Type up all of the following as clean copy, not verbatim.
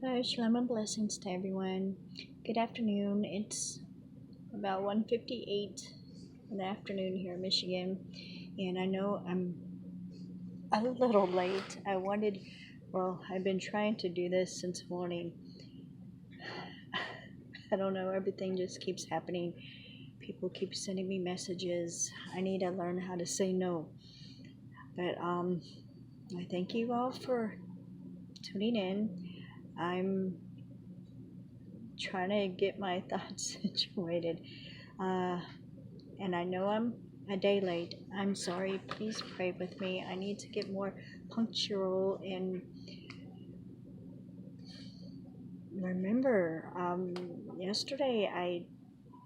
Shalom and blessings to everyone. Good afternoon. It's about 1:58 in the afternoon here in Michigan, and I know I'm a little late. I've been trying to do this since morning. I don't know, everything just keeps happening. People keep sending me messages. I need to learn how to say no. But I thank you all for tuning in. I'm trying to get my thoughts situated. And I know I'm a day late. I'm sorry. Please pray with me. I need to get more punctual and remember. Yesterday I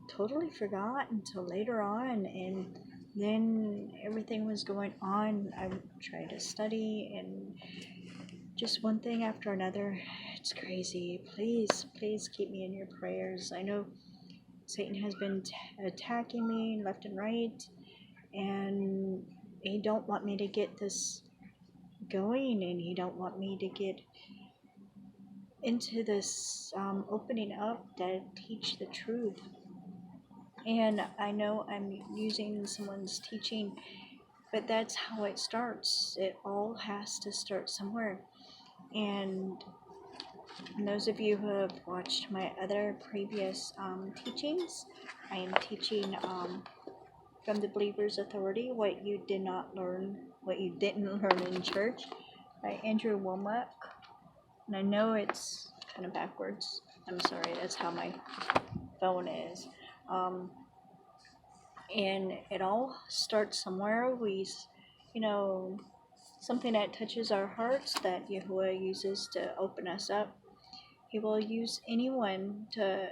totally forgot until later on, and then everything was going on. I tried to study, and just one thing after another. It's crazy. Please keep me in your prayers. I know Satan has been attacking me left and right, and he don't want me to get this going, and he don't want me to get into this opening up to teach the truth. And I know I'm using someone's teaching, but that's how it starts. It all has to start somewhere. And those of you who have watched my other previous teachings, I am teaching from the Believer's Authority, what you didn't learn in church, by Andrew Womack. And I know it's kind of backwards. I'm sorry, that's how my phone is. And it all starts somewhere. Something that touches our hearts that Yahuwah uses to open us up. He will use anyone to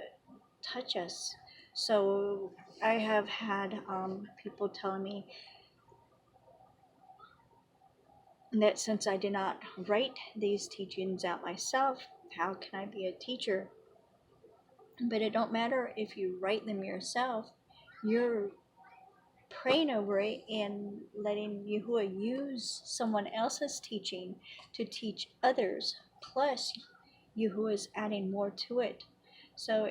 touch us. So I have had people telling me that since I did not write these teachings out myself, how can I be a teacher? But it don't matter if you write them yourself. You're praying over it and letting Yahuwah use someone else's teaching to teach others. Plus, Yahuwah is adding more to it. So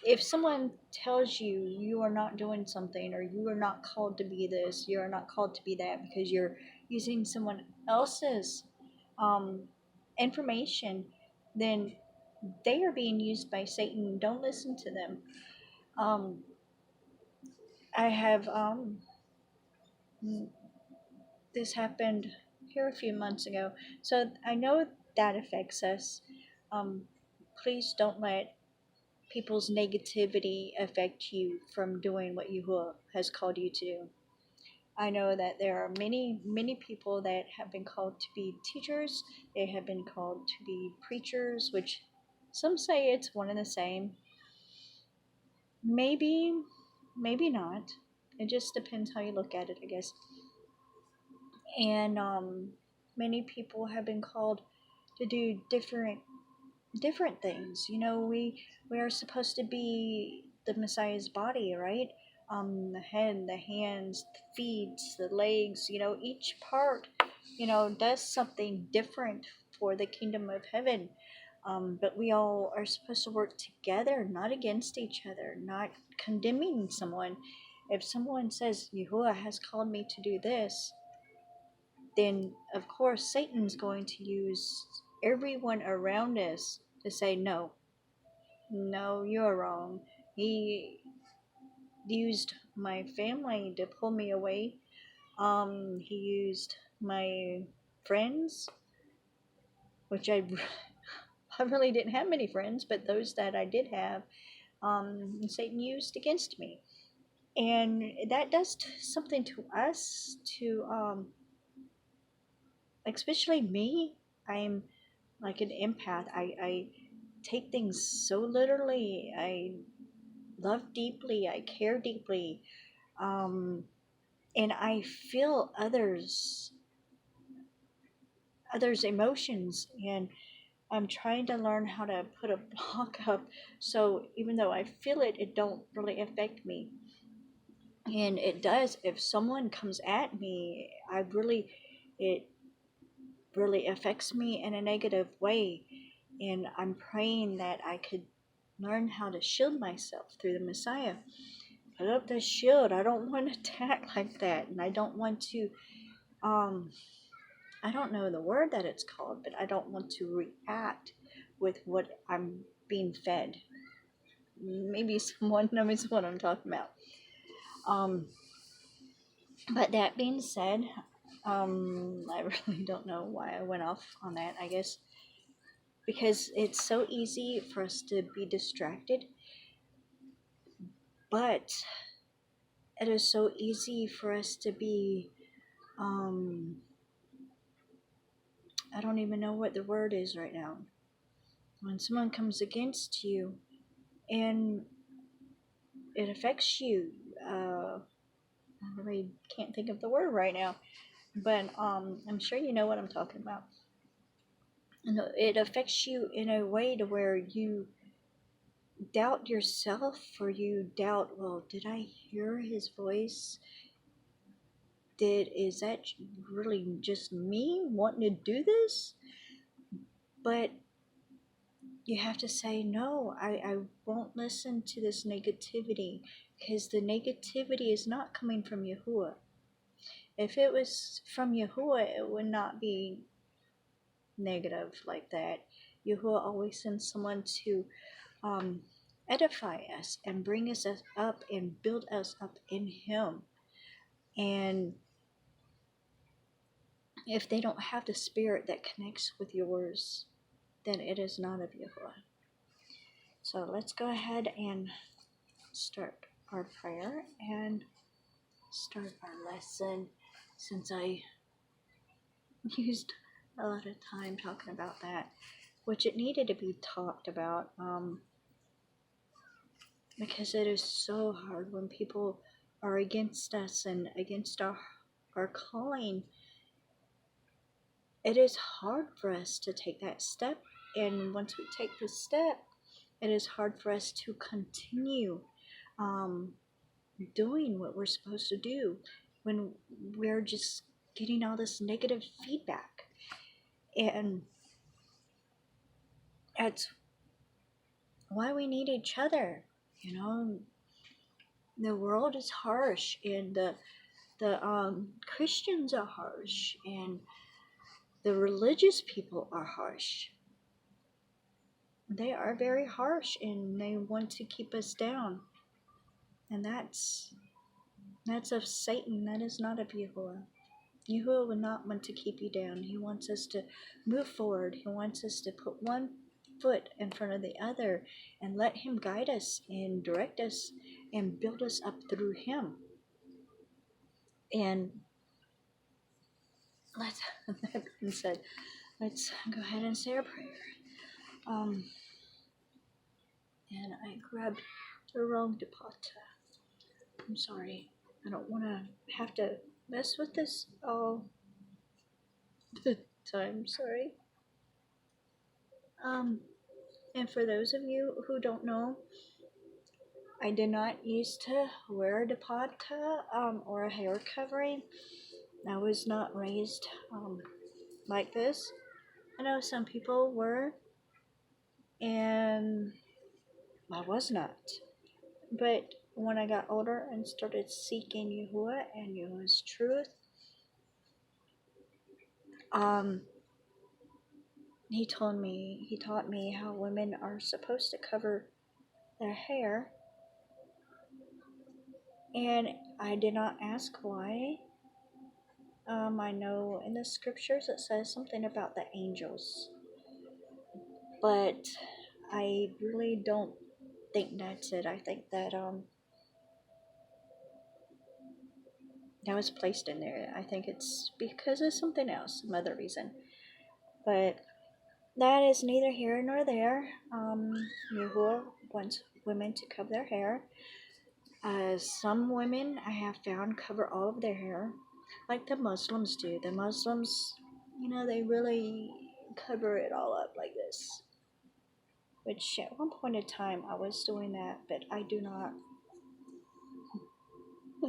if someone tells you you are not doing something, or you are not called to be this, you are not called to be that, because you're using someone else's information, then they are being used by Satan. Don't listen to them. I have this happened here a few months ago, so I know that affects us. Please don't let people's negativity affect you from doing what Yahuwah has called you to do. I know that there are many people that have been called to be teachers. They have been called to be preachers, which some say it's one and the same. Maybe not. It just depends how you look at it, I guess. And many people have been called to do different things. We are supposed to be the Messiah's body, right? The head, the hands, the feet, the legs. Each part, does something different for the kingdom of heaven. But we all are supposed to work together, not against each other, not condemning someone. If someone says, Yahuwah has called me to do this, then of course Satan's going to use everyone around us to say, no, you're wrong. He used my family to pull me away. He used my friends, which I really didn't have many friends, but those that I did have, Satan used against me. And that does something to us, especially me. I'm like an empath. I take things so literally. I love deeply. I care deeply. And I feel others' emotions, and I'm trying to learn how to put a block up, so even though I feel it, it don't really affect me. And it does. If someone comes at me, it really affects me in a negative way. And I'm praying that I could learn how to shield myself through the Messiah. Put up the shield. I don't want to attack like that. And I don't want to, I don't know the word that it's called, but I don't want to react with what I'm being fed. Maybe someone knows what I'm talking about. But that being said, I really don't know why I went off on that. I guess because it's so easy for us to be distracted, but it is so easy for us to be, I don't even know what the word is right now. When someone comes against you and it affects you, I really can't think of the word right now, but I'm sure you know what I'm talking about. And it affects you in a way to where you doubt yourself, or you doubt, well, did I hear his voice? Is that really just me wanting to do this? But you have to say, no, I won't listen to this negativity, because the negativity is not coming from Yahuwah. If it was from Yahuwah, it would not be negative like that. Yahuwah always sends someone to um, edify us and bring us up and build us up in Him. And if they don't have the spirit that connects with yours, then it is not of Yahuwah. So let's go ahead and start our prayer and start our lesson, since I used a lot of time talking about that, which it needed to be talked about, because it is so hard when people are against us and against our calling. It is hard for us to take that step, and once we take the step, it is hard for us to continue doing what we're supposed to do when we're just getting all this negative feedback. And that's why we need each other. The world is harsh, and the Christians are harsh, and the religious people are harsh. They are very harsh, and they want to keep us down. And that's of Satan. That is not of Yahuwah. Yahuwah would not want to keep you down. He wants us to move forward. He wants us to put one foot in front of the other and let Him guide us and direct us and build us up through Him. And that being said, let's go ahead and say our prayer. And I grabbed the wrong depota. I'm sorry. I don't want to have to mess with this all the time. Sorry. And for those of you who don't know, I did not used to wear a depota or a hair covering. I was not raised like this. I know some people were, and I was not. But when I got older and started seeking Yahuwah and Yahuwah's truth, he taught me how women are supposed to cover their hair, and I did not ask why. I know in the scriptures it says something about the angels, but I really don't think that's it. I think that that was placed in there. I think it's because of something else, some other reason. But that is neither here nor there. Yahuwah wants women to cover their hair. Some women I have found cover all of their hair, like the Muslims do. The Muslims, they really cover it all up like this. Which at one point in time I was doing that, but I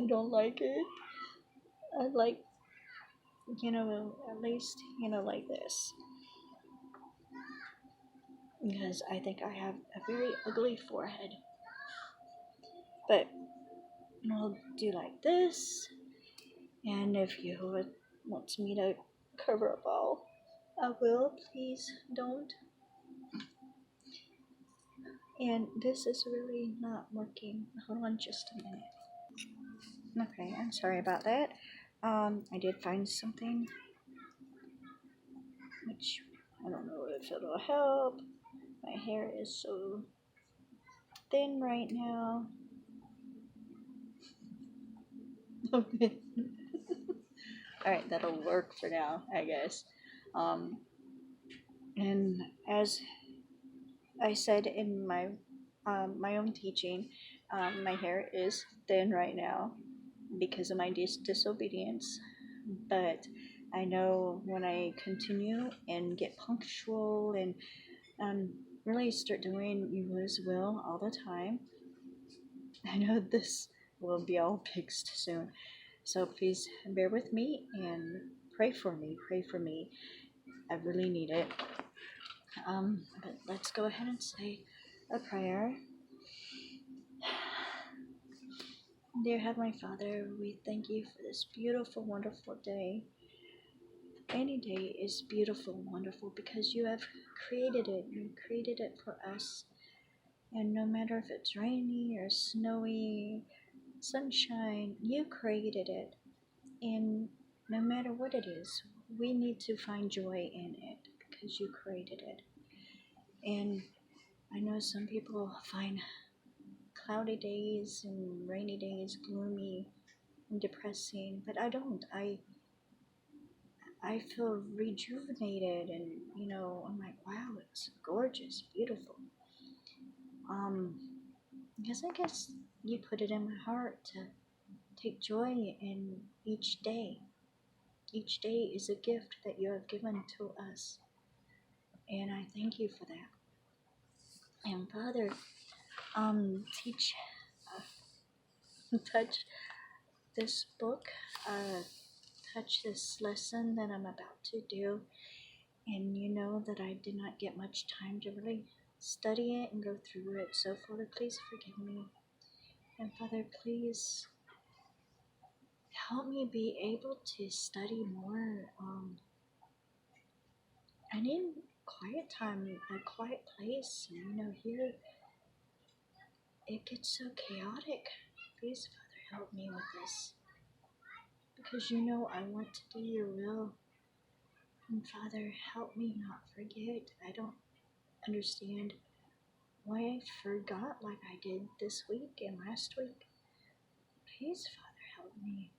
don't like it. I like, at least, like this. because I think I have a very ugly forehead. But I'll do like this, and if you want me to cover up all, I will. Please don't. And this is really not working. Hold on just a minute. Okay, I'm sorry about that. I did find something which I don't know if it'll help. My hair is so thin right now. Okay. Alright, that'll work for now, I guess. Um, and as I said in my own teaching, my hair is thin right now because of my disobedience. But I know when I continue and get punctual and really start doing His will all the time, I know this will be all fixed soon. So please bear with me and pray for me. Pray for me. I really need it. But let's go ahead and say a prayer. Dear Heavenly Father, we thank you for this beautiful, wonderful day. Any day is beautiful, wonderful because you have created it. You created it for us. And no matter if it's rainy or snowy, sunshine, you created it. And no matter what it is, we need to find joy in it because you created it. And I know some people find cloudy days and rainy days gloomy and depressing, but I don't. I feel rejuvenated, and I'm like, wow, it's gorgeous, beautiful. Um, because I guess you put it in my heart to take joy in each day. Each day is a gift that you have given to us, and I thank you for that. And Father, teach, touch this book, touch this lesson that I'm about to do. And you know that I did not get much time to really study it and go through it. So, Father, please forgive me. And, Father, please help me be able to study more. I need quiet time, a quiet place. Here it gets so chaotic. Please, Father, help me with this. Because I want to do your will. And, Father, help me not forget. I don't understand why I forgot like I did this week and last week. Please, Father, help me.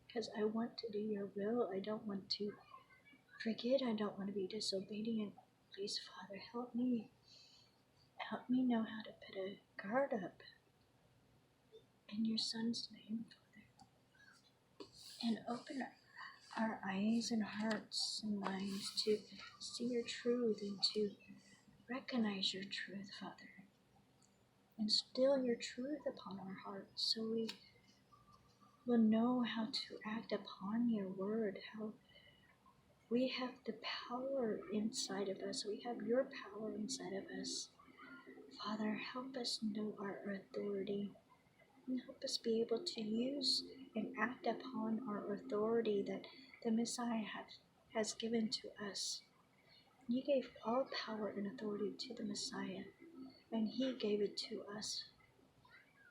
Because I want to do your will. I don't want to forget. I don't want to be disobedient. Please, Father, help me. Help me know how to put a guard up. In your Son's name, Father. And open our eyes and hearts and minds to see your truth and to recognize your truth, Father. Instill your truth upon our hearts so we will know how to act upon your word, how we have the power inside of us. We have your power inside of us. Father, help us know our authority and help us be able to use and act upon our authority that the Messiah has given to us. You gave all power and authority to the Messiah, and he gave it to us.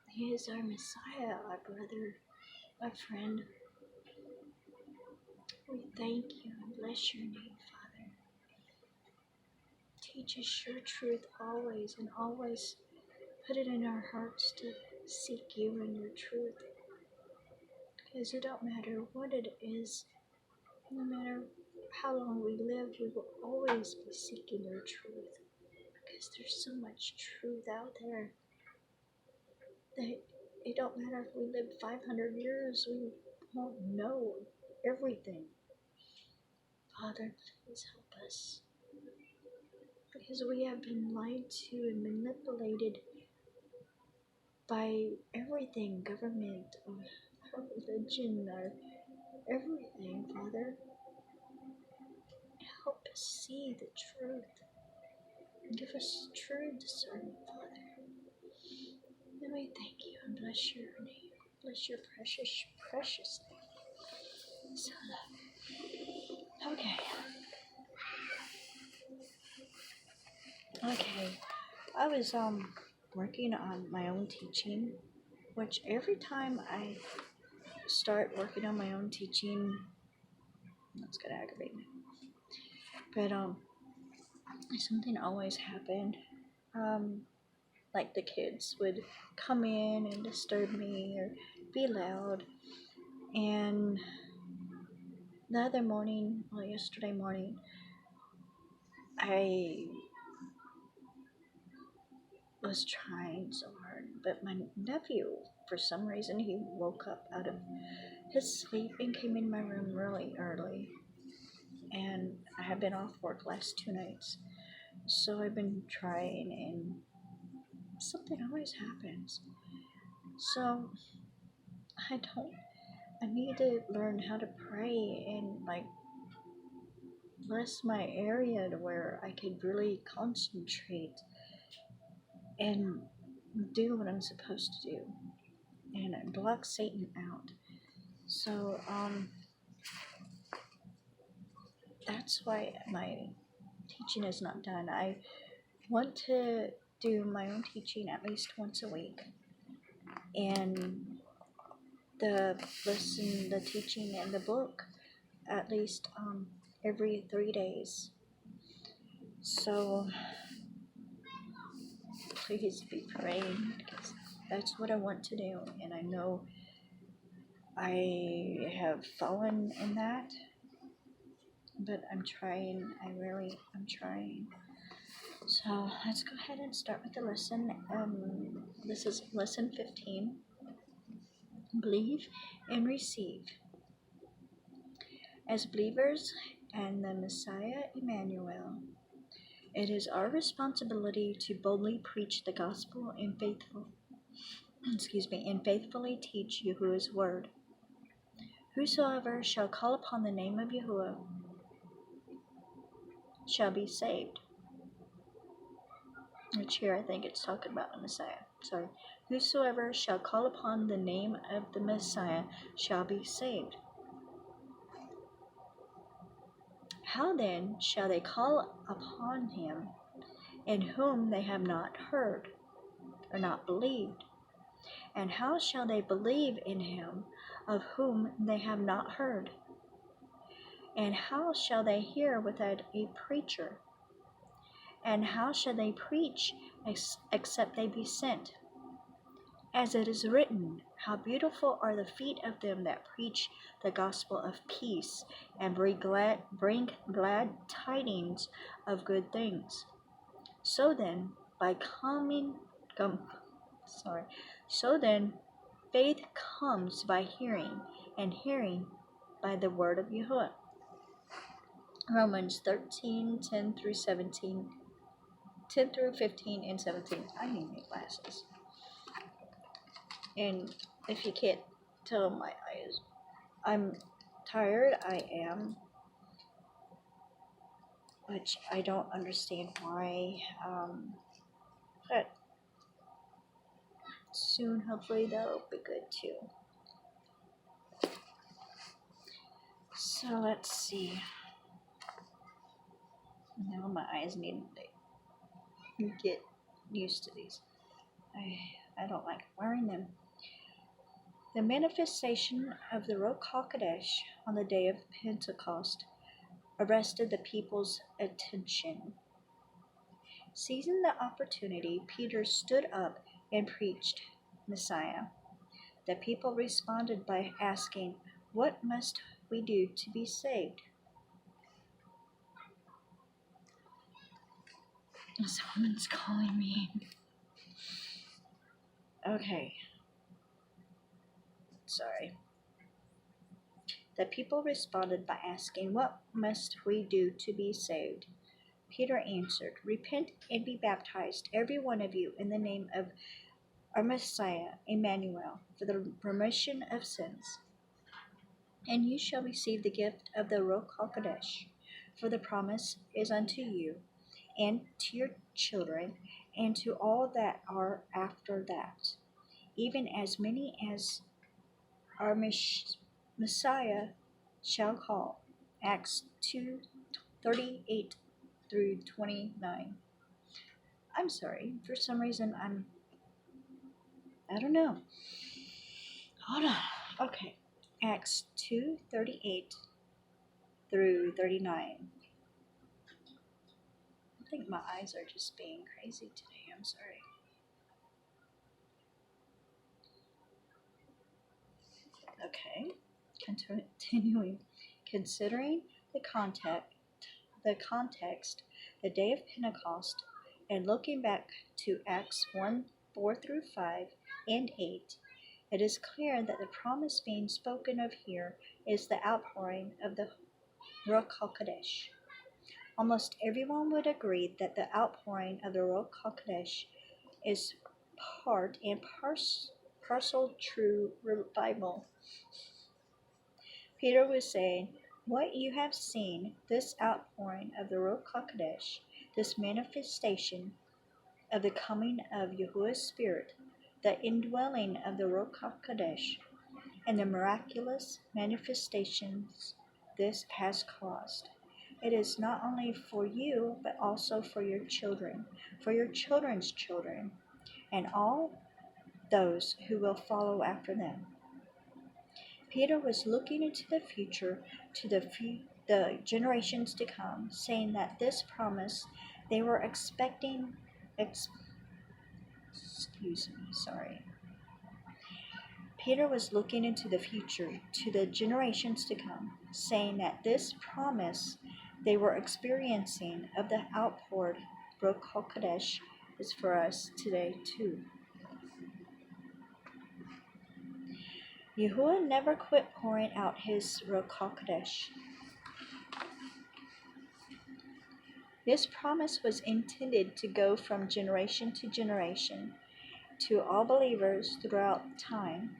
He is our Messiah, our brother, our friend. We thank you and bless your name, Father. Teach us your truth always, and always put it in our hearts to seek you and your truth. Because it don't matter what it is, no matter how long we live, we will always be seeking your truth. Because there's so much truth out there that it don't matter if we live 500 years, we won't know everything. Father, please help us. Because we have been lied to and manipulated by everything, government, or our religion, or everything, Father. Help us see the truth. Give us true discernment, Father. And we thank you and bless your name. Bless your precious, precious name. So, okay. Okay. I was working on my own teaching, which every time I start working on my own teaching, that's gonna aggravate me. But something always happened. Um, like the kids would come in and disturb me or be loud. And the other morning, well, yesterday morning, I was trying so hard, but my nephew, for some reason, he woke up out of his sleep and came in my room really early. And I have been off work last 2 nights, so I've been trying, and something always happens. So I need to learn how to pray and like bless my area to where I could really concentrate and do what I'm supposed to do and block Satan out. So that's why my teaching is not done. I want to do my own teaching at least once a week, and the teaching and the book at least every 3 days. So please be praying because that's what I want to do, and I know I have fallen in that, but I'm trying. I'm trying. So let's go ahead and start with the lesson. This is lesson 15. Believe and receive. As believers and the Messiah Emmanuel, it is our responsibility to boldly preach the gospel and faithfully teach Yahuwah's word. Whosoever shall call upon the name of Yahuwah shall be saved. Which here I think it's talking about the Messiah. Sorry. Whosoever shall call upon the name of the Messiah shall be saved. How then shall they call upon him in whom they have not heard or not believed? And how shall they believe in him of whom they have not heard? And how shall they hear without a preacher? And how shall they preach except they be sent? As it is written, how beautiful are the feet of them that preach the gospel of peace and bring glad tidings of good things. So then, so then, faith comes by hearing, and hearing by the word of Yahuwah. Romans 13:10 through 17, 10 through 15 and 17. I need new glasses. And if you can't tell my eyes, I'm tired. I am, which I don't understand why. But soon, hopefully, that'll be good too. So let's see. Now my eyes need to get used to these. I don't like wearing them. The manifestation of the Ruach HaKodesh on the day of Pentecost arrested the people's attention. Seizing the opportunity, Peter stood up and preached Messiah. The people responded by asking, "What must we do to be saved?" Someone's calling me. Okay. Sorry. The people responded by asking, "What must we do to be saved?" Peter answered, "Repent and be baptized, every one of you, in the name of our Messiah, Emmanuel, for the remission of sins. And you shall receive the gift of the Ruach HaKodesh, for the promise is unto you, and to your children, and to all that are after that, even as many as our Messiah shall call. Acts 2:38 through 29. I'm sorry, for some reason I don't know. Hold on. Okay. Acts 2:38 through 39. I think my eyes are just being crazy today. I'm sorry. Okay. Continuing. Considering the context, the day of Pentecost, and looking back to Acts 1:4 through 5 and 8, it is clear that the promise being spoken of here is the outpouring of the Ruach HaKodesh. Almost everyone would agree that the outpouring of the Ruach HaKodesh is part and parcel true revival. Peter was saying, what you have seen, this outpouring of the Ruach HaKodesh, this manifestation of the coming of Yahuwah's Spirit, the indwelling of the Ruach HaKodesh, and the miraculous manifestations this has caused. It is not only for you, but also for your children, for your children's children, and all those who will follow after them. Peter was looking into the future, to the generations to come, saying that this promise they were expecting, Peter was looking into the future, to the generations to come, saying that this promise they were experiencing of the outpoured Ruach HaKodesh is for us today too. Yahuwah never quit pouring out his Ruach HaKodesh. This promise was intended to go from generation to generation to all believers throughout time.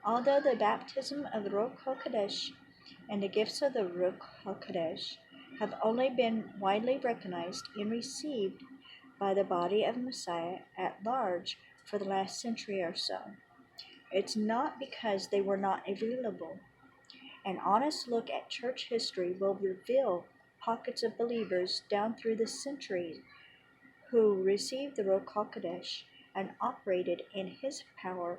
Although the baptism of the Ruach HaKodesh and the gifts of the Ruach HaKodesh have only been widely recognized and received by the body of Messiah at large for the last century or so, it's not because they were not available. An honest look at church history will reveal pockets of believers down through the centuries who received the Ruach HaKodesh and operated in his power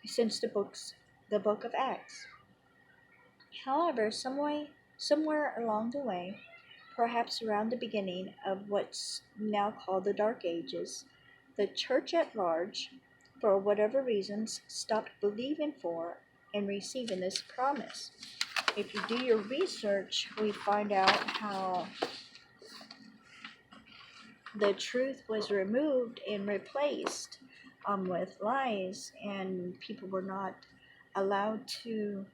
since the book of Acts. However, somewhere along the way, perhaps around the beginning of what's now called the Dark Ages, the church at large, for whatever reasons, stopped believing for and receiving this promise. If you do your research, we find out how the truth was removed and replaced with lies, and people were not allowed to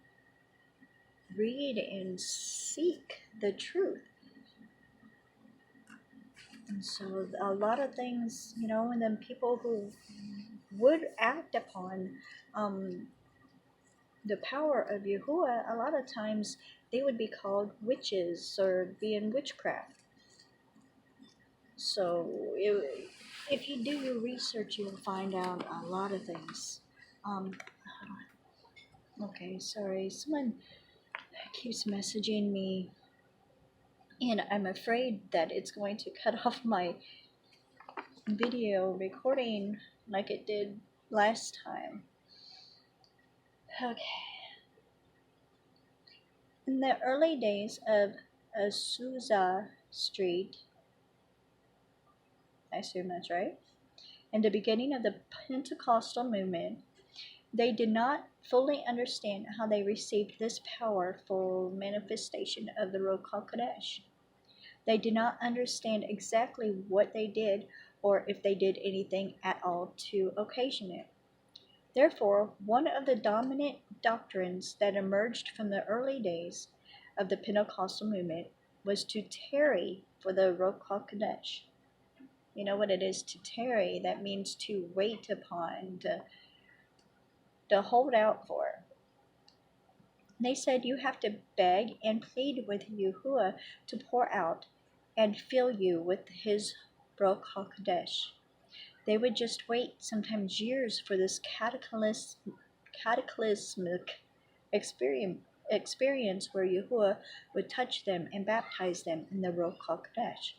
read and seek the truth. And so a lot of things, and then people who would act upon the power of Yahuwah, a lot of times they would be called witches or be in witchcraft. So if you do your research, you'll find out a lot of things. Okay, sorry, someone keeps messaging me, and I'm afraid that it's going to cut off my video recording like it did last time. Okay. In the early days of Azusa Street, I assume that's right, in the beginning of the Pentecostal movement, they did not fully understand how they received this powerful manifestation of the Ruach HaKodesh. They did not understand exactly what they did or if they did anything at all to occasion it. Therefore, one of the dominant doctrines that emerged from the early days of the Pentecostal movement was to tarry for the Ruach HaKodesh. You know what it is to tarry? That means to wait upon, to hold out for. They said you have to beg and plead with Yahuwah to pour out and fill you with his Ruach HaKodesh. They would just wait sometimes years for this cataclysmic experience where Yahuwah would touch them and baptize them in the Ruach HaKodesh.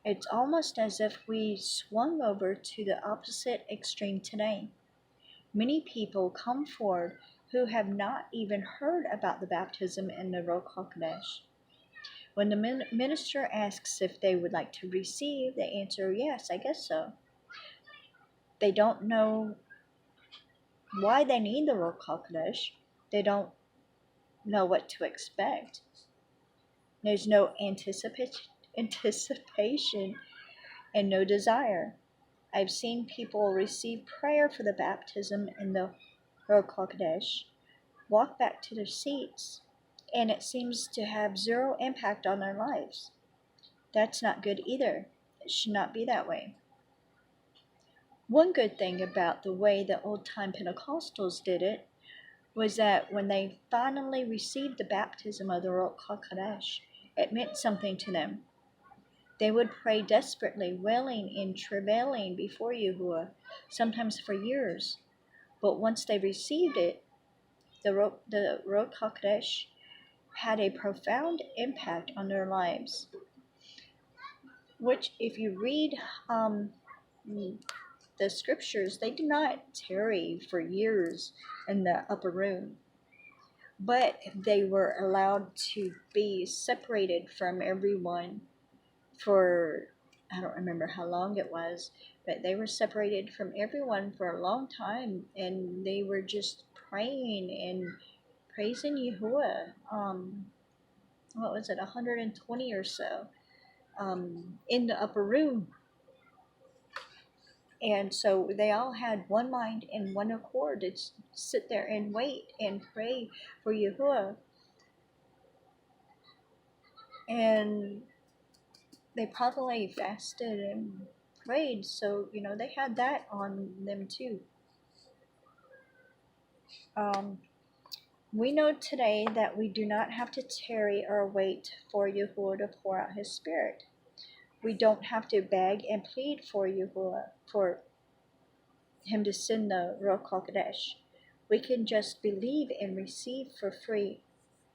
It's almost as if we swung over to the opposite extreme today. Many people come forward who have not even heard about the baptism in the Ruach HaKodesh. When the minister asks if they would like to receive, they answer, yes, I guess so. They don't know why they need the Ruach HaKodesh. They don't know what to expect. There's no anticipation and no desire. I've seen people receive prayer for the baptism in the Ruach HaKodesh, walk back to their seats, and it seems to have zero impact on their lives. That's not good either. It should not be that way. One good thing about the way the old-time Pentecostals did it was that when they finally received the baptism of the Ruach HaKodesh, it meant something to them. They would pray desperately, wailing and travailing before Yahuwah, sometimes for years. But once they received it, the Ruach HaKodesh had a profound impact on their lives. Which, if you read the scriptures, they did not tarry for years in the upper room, but they were allowed to be separated from everyone for, I don't remember how long it was, but they were separated from everyone for a long time, and they were just praying and praising Yahuwah. What was it, 120 or so in the upper room. And so they all had one mind and one accord to sit there and wait and pray for Yahuwah. And they probably fasted and prayed, so they had that on them too. We know today that we do not have to tarry or wait for Yahuwah to pour out his spirit. We don't have to beg and plead for Yahuwah for him to send the Ruach HaKodesh. We can just believe and receive for free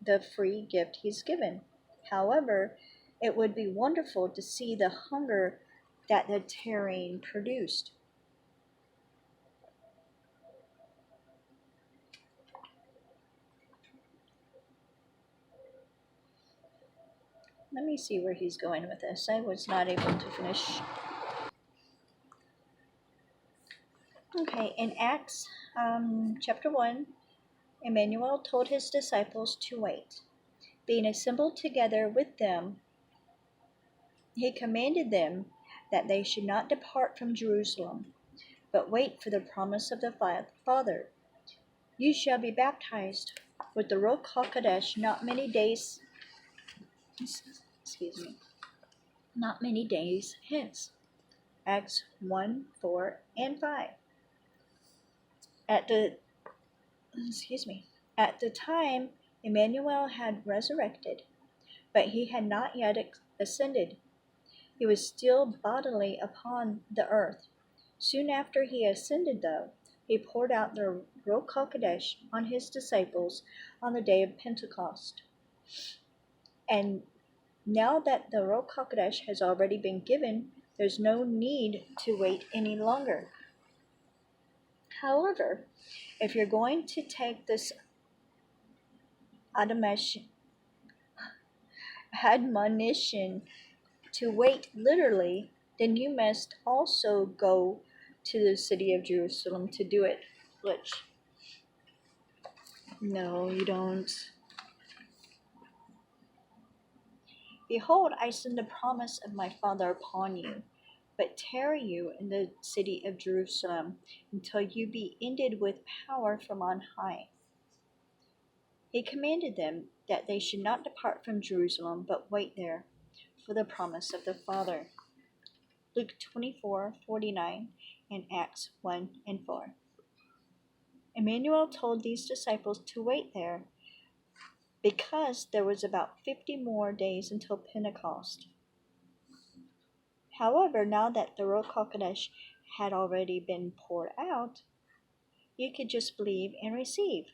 the free gift he's given. However, it would be wonderful to see the hunger that the tarrying produced. Let me see where he's going with this. I was not able to finish. Okay, in Acts chapter 1, Emmanuel told his disciples to wait. Being assembled together with them, he commanded them that they should not depart from Jerusalem, but wait for the promise of the Father. You shall be baptized with the Ruach HaKodesh not many days hence. Acts 1, 4, and 5. At the time, Emmanuel had resurrected, but he had not yet ascended. He was still bodily upon the earth. Soon after he ascended, though, he poured out the Ruach HaKodesh on his disciples on the day of Pentecost. And now that the Ruach HaKodesh has already been given, there's no need to wait any longer. However, if you're going to take this admonition to wait literally, then you must also go to the city of Jerusalem to do it. Which, no, you don't. Behold, I send the promise of my Father upon you, but tarry you in the city of Jerusalem until you be ended with power from on high. He commanded them that they should not depart from Jerusalem, but wait there for the promise of the Father. Luke 24:49 and Acts 1 and 4. Emmanuel told these disciples to wait there because there was about 50 more days until Pentecost. However, now that the Ruach HaKodesh had already been poured out, you could just believe and receive.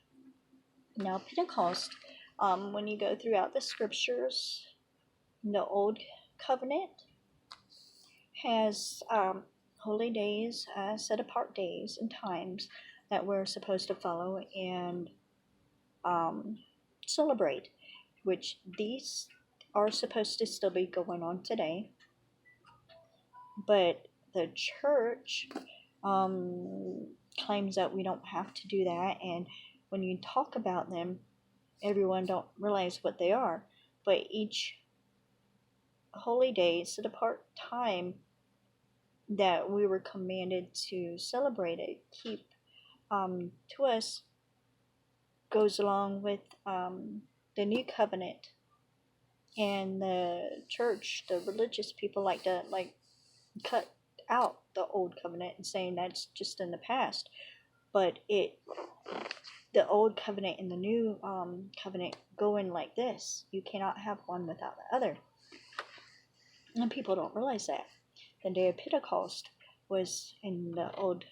Now, Pentecost, when you go throughout the scriptures, the Old Covenant has holy days, set apart days and times that we're supposed to follow and celebrate, which these are supposed to still be going on today. But the church claims that we don't have to do that, and when you talk about them, everyone don't realize what they are. But each holy day, set apart time that we were commanded to celebrate it, keep to us, goes along with the new covenant. And the church, the religious people like to cut out the old covenant and saying that's just in the past. But the old covenant and the new covenant go in like this. You cannot have one without the other. And people don't realize that. The day of Pentecost was in the Old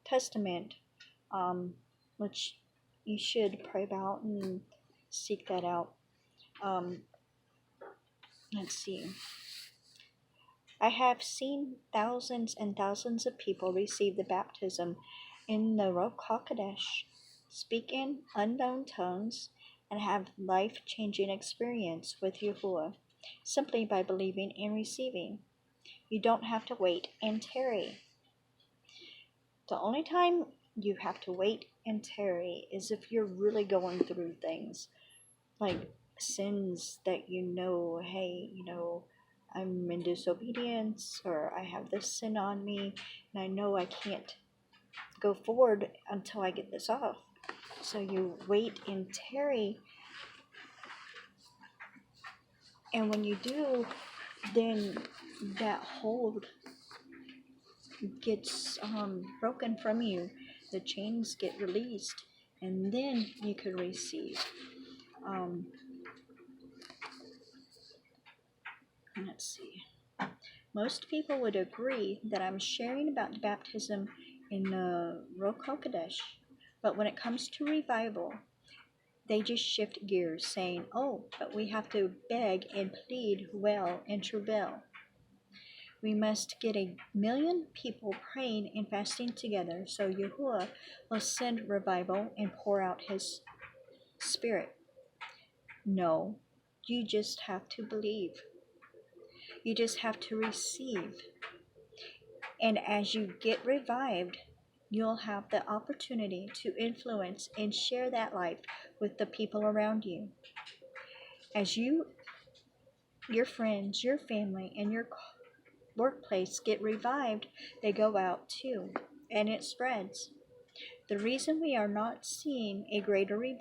Testament, which you should pray about and seek that out. Let's see. I have seen thousands and thousands of people receive the baptism in the Ruach HaKodesh, speak in unknown tongues, and have life-changing experience with Yahuwah simply by believing and receiving. You don't have to wait and tarry. The only time you have to wait and tarry is if you're really going through things like sins that hey, I'm in disobedience, or I have this sin on me, and I know I can't go forward until I get this off. So you wait and tarry, and when you do, then that hold gets broken from you. The chains get released, and then you could receive. Let's see. Most people would agree that I'm sharing about the baptism in the Ruach HaKodesh, but when it comes to revival, they just shift gears, saying, "Oh, but we have to beg and plead well and travail. We must get 1,000,000 people praying and fasting together, so Yahuwah will send revival and pour out His Spirit." No, you just have to believe. You just have to receive. And as you get revived, you'll have the opportunity to influence and share that life with the people around you. As your friends, your family, and your workplace get revived, they go out too, and it spreads. The reason we are not seeing a greater revival